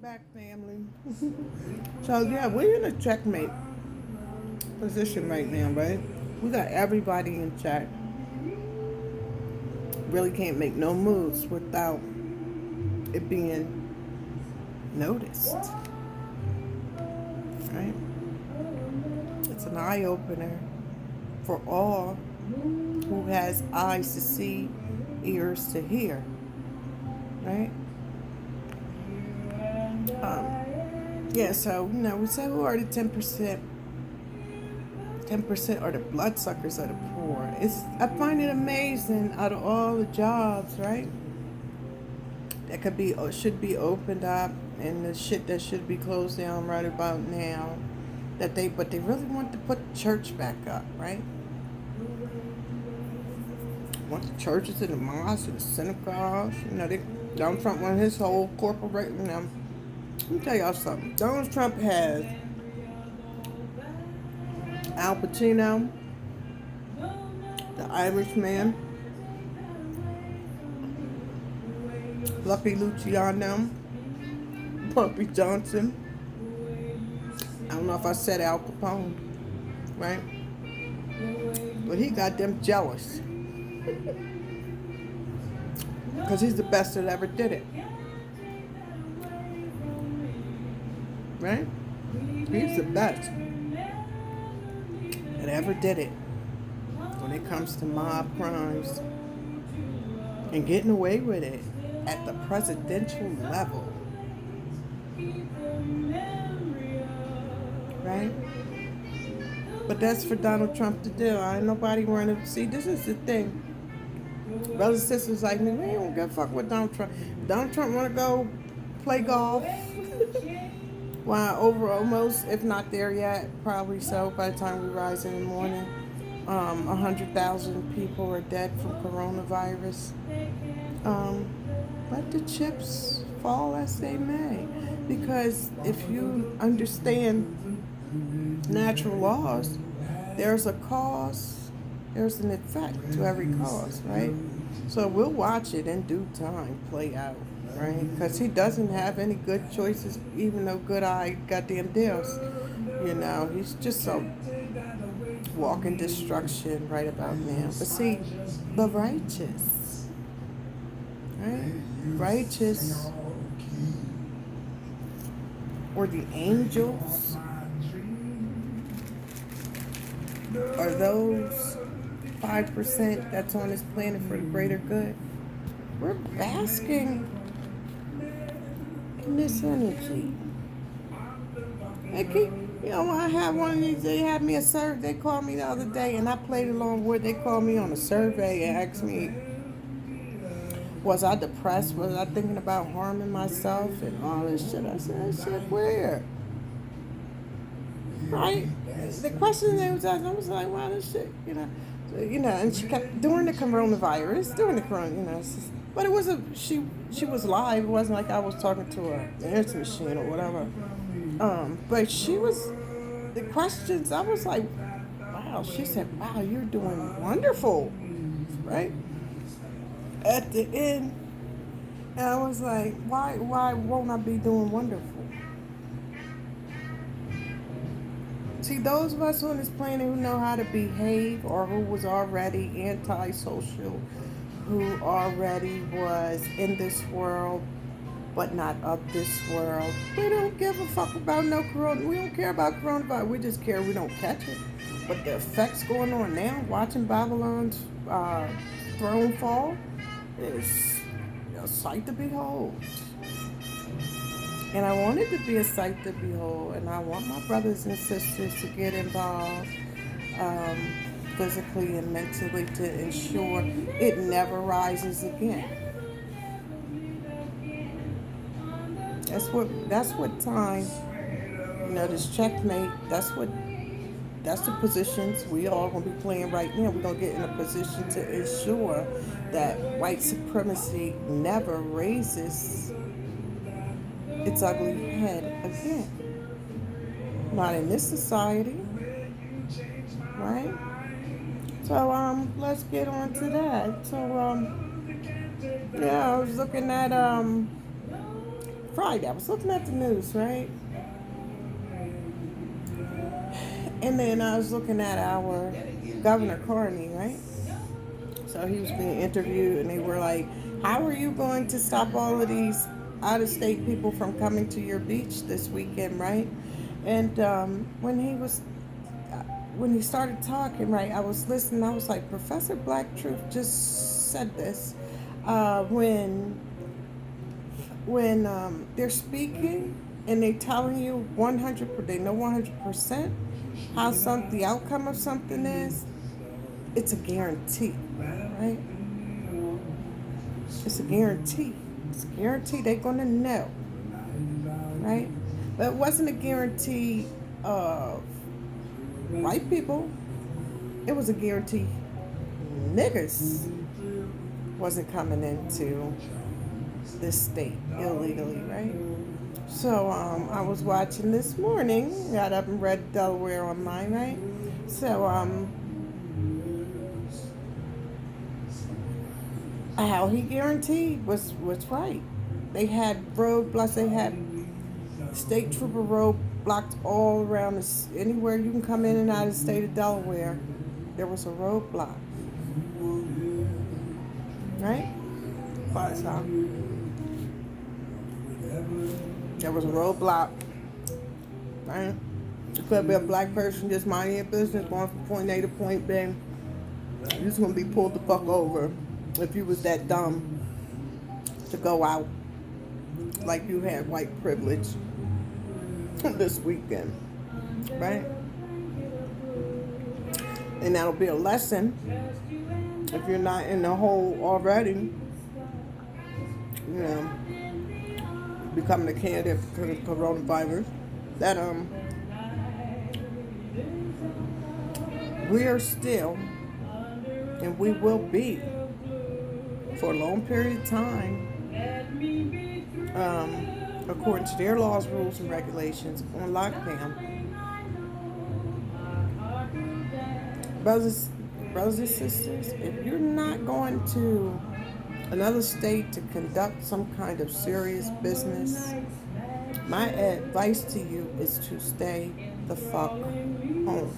Back, family. So yeah, we're in a checkmate position right now, right? We got everybody in check. Really can't make no moves without it being noticed, right? It's an eye opener for all who has eyes to see, ears to hear, right? Yeah, so we said who are the 10%? 10% are the bloodsuckers of the poor. I find it amazing out of all the jobs, right? That could be or should be opened up, and the shit that should be closed down right about now. But they really want to put the church back up, right? Want the churches and the mosques and the synagogues. Donald Trump want his whole corporate. Let me tell y'all something. Donald Trump has Al Pacino, the Irishman, Lucky Luciano, Pumpy Johnson. I don't know if I said Al Capone, right? But he got them jealous because he's the best that ever did it, right? He's the best that ever did it when it comes to mob crimes and getting away with it at the presidential level, right? But that's for Donald Trump to do. Ain't nobody want to see. This is the thing. Brothers and sisters like me, we don't give a fuck with Donald Trump. Donald Trump want to go play golf. Wow, over almost, if not there yet, probably so by the time we rise in the morning. 100,000 people are dead from coronavirus. Let the chips fall as they may. Because if you understand natural laws, there's a cause, there's an effect to every cause, right? So we'll watch it in due time play out, right? Because he doesn't have any good choices, even though good eye goddamn deals. He's just a walking destruction right about now. But see, the righteous, right? Righteous, or the angels, are those 5% that's on this planet for the greater good. We're basking in this energy. I had one of these, they had me a survey, they called me the other day, and I played along with it. They called me on a survey and asked me, was I depressed? Was I thinking about harming myself and all this shit? I said, shit, where? Right? The question they was asking, I was like, wow, this shit, and she kept, during the coronavirus, but it was she was live. It wasn't like I was talking to her answer machine or whatever. But the questions, I was like, wow, she said, wow, you're doing wonderful, right? At the end, and I was like, why won't I be doing wonderful? See, those of us on this planet who know how to behave, or who was already antisocial, who already was in this world but not of this world, we don't give a fuck about no corona. We don't care about coronavirus. We just care we don't catch it. But the effects going on now, watching Babylon's throne fall, is a sight to behold. And I want it to be a sight to behold, and I want my brothers and sisters to get involved physically and mentally to ensure it never rises again. That's what time, this checkmate, that's the positions we all gonna be playing right now. We're gonna get in a position to ensure that white supremacy never raises its ugly head again. Not in this society, right? So let's get on to that. So I was looking at Friday. I was looking at the news, right? And then I was looking at our Governor Carney, right? So he was being interviewed, and they were like, "How are you going to stop all of these out-of-state people from coming to your beach this weekend, right?" And when he started talking, right, I was listening. I was like, Professor Black Truth just said this. When they're speaking and they telling you 100, they know 100% how the outcome of something is. It's a guarantee, right? It's a guarantee. It's a guarantee they're gonna know, right? But it wasn't a guarantee of white people. It was a guarantee niggas wasn't coming into this state illegally, right? So I was watching this morning. Got up and read Delaware Online, right? So how he guaranteed was right. They had roadblocks. They had state trooper roadblocks all around this. Anywhere you can come in and out of the state of Delaware, there was a roadblock, right? But there was a roadblock, right? It could be a black person just minding your business, going from point A to point B. You're just gonna be pulled the fuck over if you was that dumb to go out like you had white privilege this weekend, right? And that'll be a lesson if you're not in the hole already, you know, becoming a candidate for coronavirus, that we are still, and we will be for a long period of time, according to their laws, rules, and regulations, on lockdown. Brothers and sisters, if you're not going to another state to conduct some kind of serious business, my advice to you is to stay the fuck home.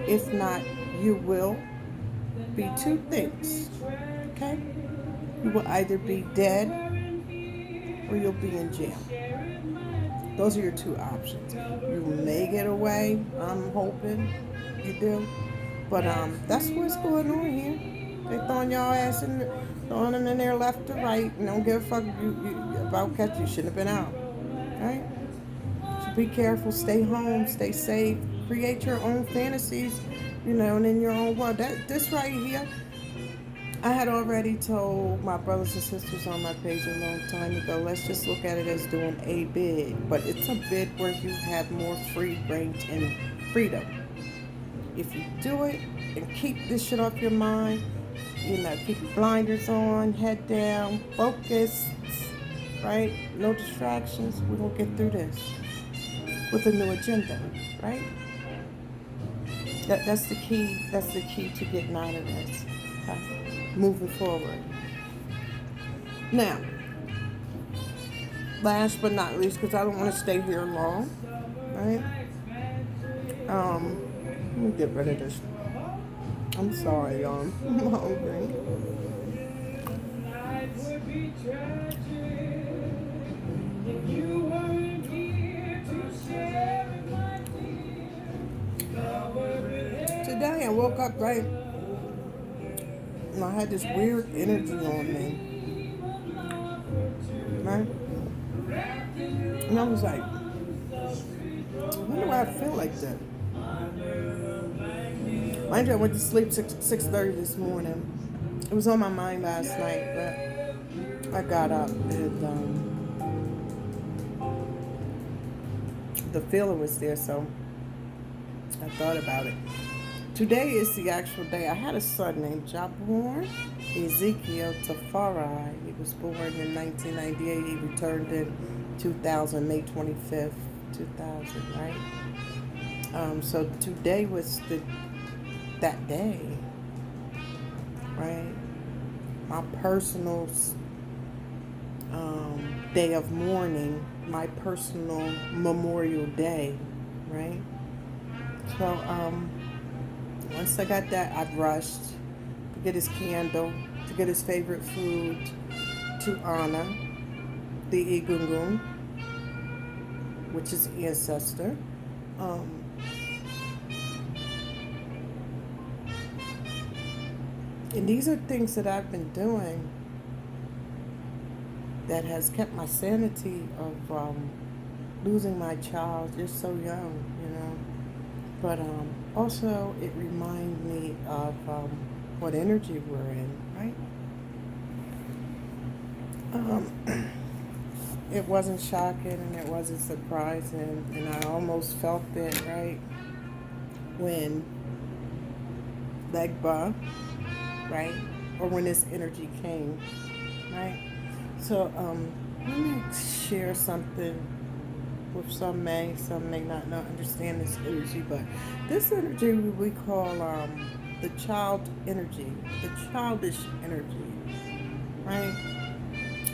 If not, you will be two things, okay? You will either be dead or you'll be in jail. Those are your two options. You may get away, I'm hoping you do. But that's what's going on here. They throwing y'all ass in, throwing them in there left to right, and don't give a fuck about catch. You shouldn't have been out, right? So be careful, stay home, stay safe, create your own fantasies, you know, and in your own world. This right here, I had already told my brothers and sisters on my page a long time ago, let's just look at it as doing a bid. But it's a bid where you have more free range and freedom. If you do it and keep this shit off your mind, you know, keep your blinders on, head down, focus, right? No distractions. We're going to get through this with a new agenda, right? That's the key. That's the key to getting out of this. Okay? Moving forward. Now, last but not least, because I don't want to stay here long, right? Let me get rid of this. I'm sorry, y'all. I'm hungry. Today I woke up, right? And I had this weird energy on me. Right? And I was like, I wonder why I feel like that. Mind you, I went to sleep 6:30 this morning. It was on my mind last night, but I got up and the feeling was there, so I thought about it. Today is the actual day. I had a son named Jabor Ezekiel Tafari. He was born in 1998. He returned in 2000, May 25th, 2000, right? So today was that day, right? My personal day of mourning, my personal Memorial Day, right? So once I got that, I rushed to get his candle, to get his favorite food, to honor the Egungun, which is ancestor. Um, and these are things that I've been doing that has kept my sanity of losing my child. You're so young, you know. But also, it reminds me of what energy we're in, right? It wasn't shocking and it wasn't surprising, and I almost felt it, right, when Legba, right, or when this energy came, right? So let me share something with some may not understand this energy, but this energy we call the child energy, the childish energy, right?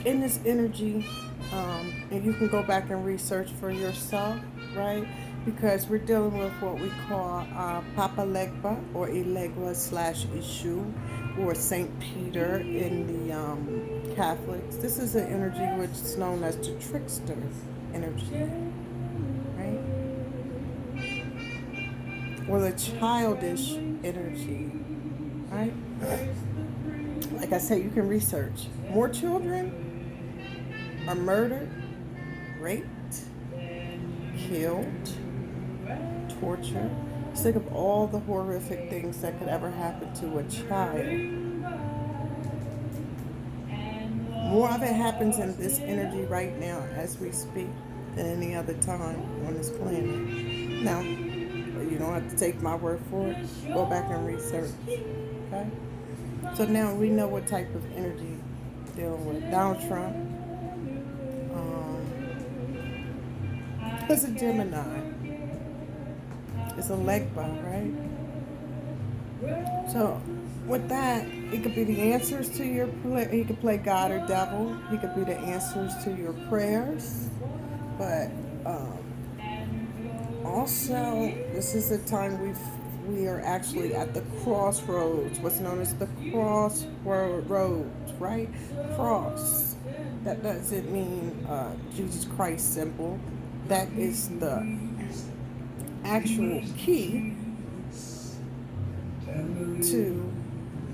In this energy, and you can go back and research for yourself, right? Because we're dealing with what we call Papa Legba or Elegba / Ishu or Saint Peter in the Catholics. This is an energy which is known as the trickster energy, right? Or the childish energy, right? Like I said, you can research. More children are murdered, raped, killed, tortured. Think of all the horrific things that could ever happen to a child. More of it happens in this energy right now as we speak than any other time on this planet. Now, you don't have to take my word for it. Go back and research. Okay? So now we know what type of energy dealing with. Donald Trump is a Gemini. It's a Legba, right? So with that, it could be the answers to your he could play God or devil. He could be the answers to your prayers. But also, this is the time we are actually at the crossroads, what's known as the crossroads, right? Cross. That doesn't mean Jesus Christ symbol. That is the actual key to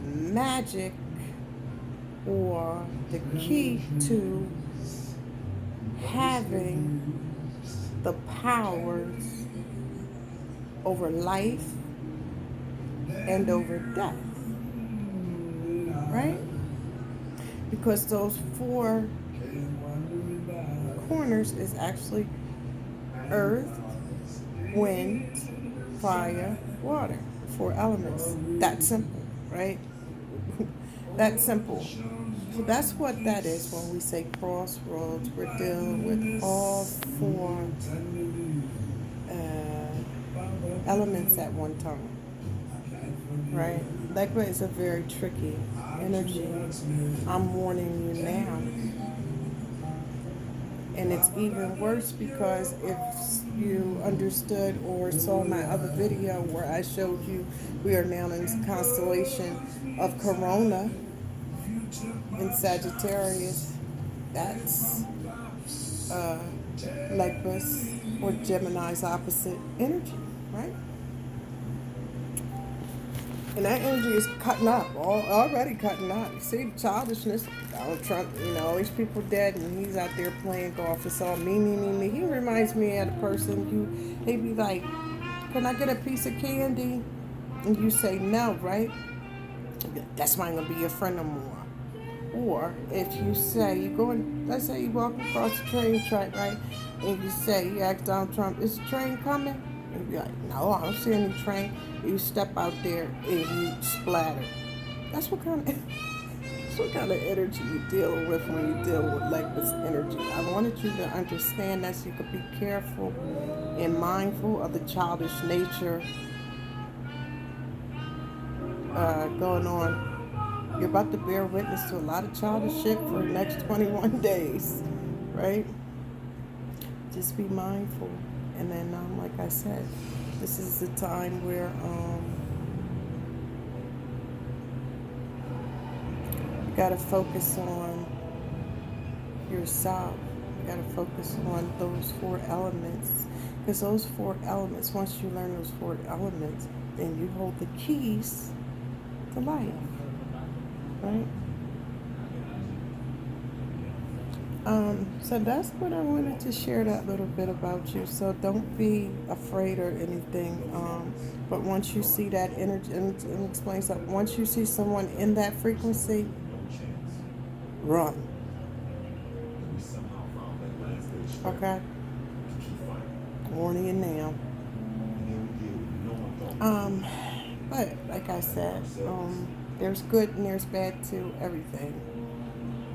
magic, or the key to having the powers over life and over death, right? Because those four corners is actually earth, wind, fire, water. Four elements. That simple, right? That simple. So that's what that is when we say crossroads. We're dealing with all four elements at one time, right? Legba is a very tricky energy. I'm warning you now. And it's even worse because if you understood or saw my other video where I showed you we are now in this constellation of Corona in Sagittarius, that's Legba's or Gemini's opposite energy, right? And that energy is cutting up, already cutting up. You see the childishness. Donald Trump, all these people dead, and he's out there playing golf. It's all me, me, me, me. He reminds me of the person he'd be like, "Can I get a piece of candy?" And you say no, right? That's not gonna be your friend no more. Or if you say let's say you walk across the train track, right? And you ask Donald Trump, "Is the train coming?" And you're like, "No, I don't see any train." You step out there and you splatter. That's what kind of energy you're dealing with when you're dealing with Legba's energy. I wanted you to understand that so you could be careful and mindful of the childish nature going on You're about to bear witness to a lot of childish shit for the next 21 days, right? Just be mindful. And then, like I said, this is the time where you got to focus on yourself. You got to focus on those four elements. Because those four elements, once you learn those four elements, then you hold the keys to life, right? So that's what I wanted to share that little bit about you. So don't be afraid or anything. But once you see that energy, and explain something, once you see someone in that frequency, run. Okay? Warning you now. But like I said, there's good and there's bad to everything.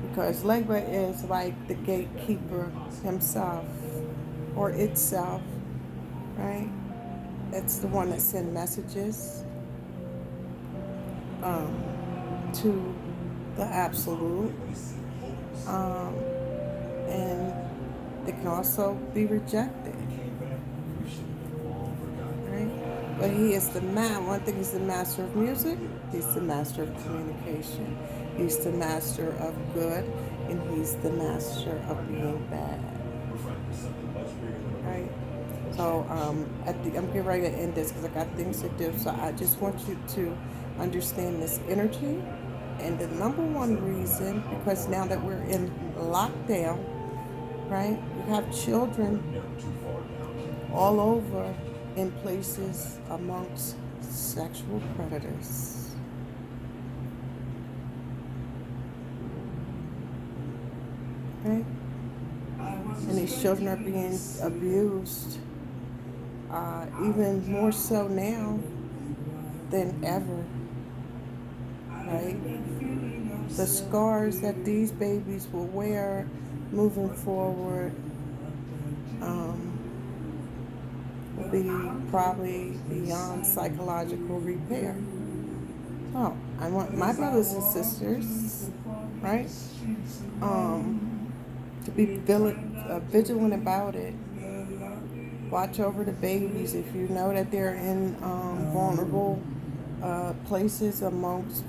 Because Legba is like the gatekeeper himself or itself, right? It's the one that sends messages to the absolute, and it can also be rejected, right? But he is the man. One thing, he's the master of music. He's the master of communication. He's the master of good, and he's the master of being bad. Right? So I'm getting ready to end this because I got things to do. So I just want you to understand this energy. And the number one reason, because now that we're in lockdown, right, you have children all over in places amongst sexual predators. Okay? And these children are being abused, even more so now than ever, right? The scars that these babies will wear moving forward will be probably beyond psychological repair. So I want my brothers and sisters, right, to be vigilant about it. Watch over the babies if you know that they're in vulnerable places amongst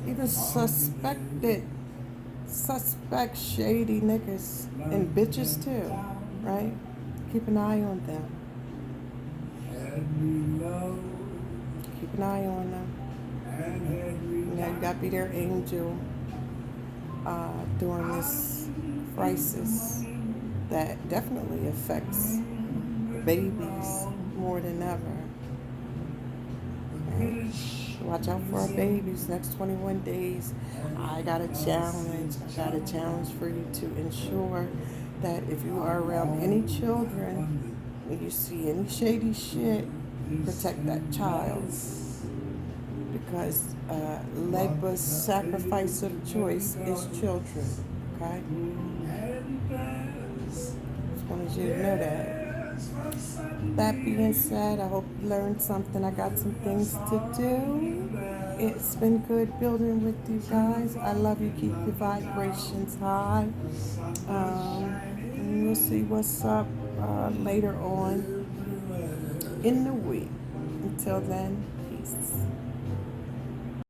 even suspect shady niggas and bitches too, right? Keep an eye on them. Keep an eye on them. You gotta be their angel during this crisis that definitely affects babies more than ever. Right? Watch out for our babies. Next 21 days, I got a challenge. I got a challenge for you to ensure that if you are around any children, when you see any shady shit, protect that child. Because Legba's sacrifice of choice is children. Okay? Just wanted you to know that. That being said, I hope you learned something. I got some things to do. It's been good building with you guys. I love you. Keep your vibrations high. And we'll see what's up later on in the week. Until then, peace.